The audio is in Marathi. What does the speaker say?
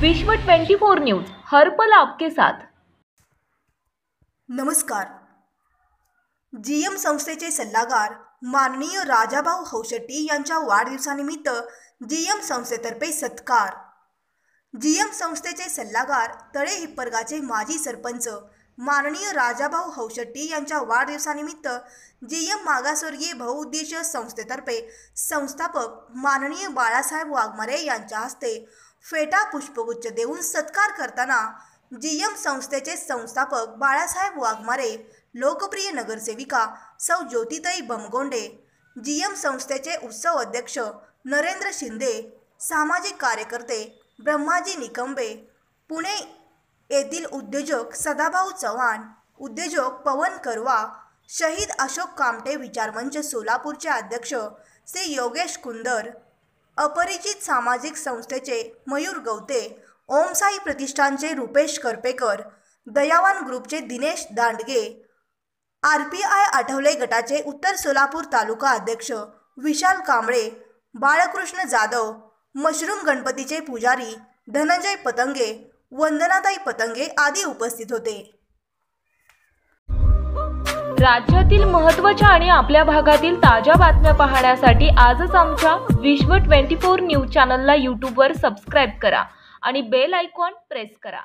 विश्व 24 न्यूज हर पल आपके साथ। नमस्कार। जीएम संस्थेचे सल्लागार माननीय राजाभाऊ हौशेट्टी यांच्या वाढदिवसानिमित्त जीएम संस्थेतर्फे सत्कार। जीएम संस्थेचे सल्लागार तळे हिप्परगाचे माजी सरपंच माननीय राजाभाऊ हौशेट्टी यांच्या वाढदिवसानिमित्त जीएम मागासवर्गीय बहुउद्देशीय संस्थेतर्फे संस्थापक माननीय बाळासाहेब वाघमारे यांच्या हस्ते फेटा पुष्पगुच्छ देऊन सत्कार करताना जीएम संस्थेचे संस्थापक बाळासाहेब वाघमारे, लोकप्रिय नगरसेविका सौ ज्योतिताई बमगोंडे, जीएम संस्थेचे उत्सव अध्यक्ष नरेंद्र शिंदे, सामाजिक कार्यकर्ते ब्रह्माजी निकंबे, पुणे येथील उद्योजक सदाभाऊ चव्हाण, उद्योजक पवन करवा, शहीद अशोक कामटे विचारमंच सोलापूरचे अध्यक्ष श्री योगेश कुंदर, अपरिचित सामाजिक संस्थेचे मयूर गवते, ओम साई प्रतिष्ठानचे रुपेश करपेकर, दयावान ग्रुपचे दिनेश दांडगे, आरपीआय आठवले गटाचे उत्तर सोलापूर तालुका अध्यक्ष विशाल कांबळे, बाळकृष्ण जाधव, मशरूम गणपतीचे पुजारी धनंजय पतंगे, वंदनाताई पतंगे आदी उपस्थित होते। राज्यातील महत्त्वाच्या आणि आपल्या भागातील ताज्या बातम्या पाहण्यासाठी आजच आमच्या विश्व 24 न्यूज चॅनलला YouTube वर सबस्क्राइब करा आणि बेल आयकॉन प्रेस करा।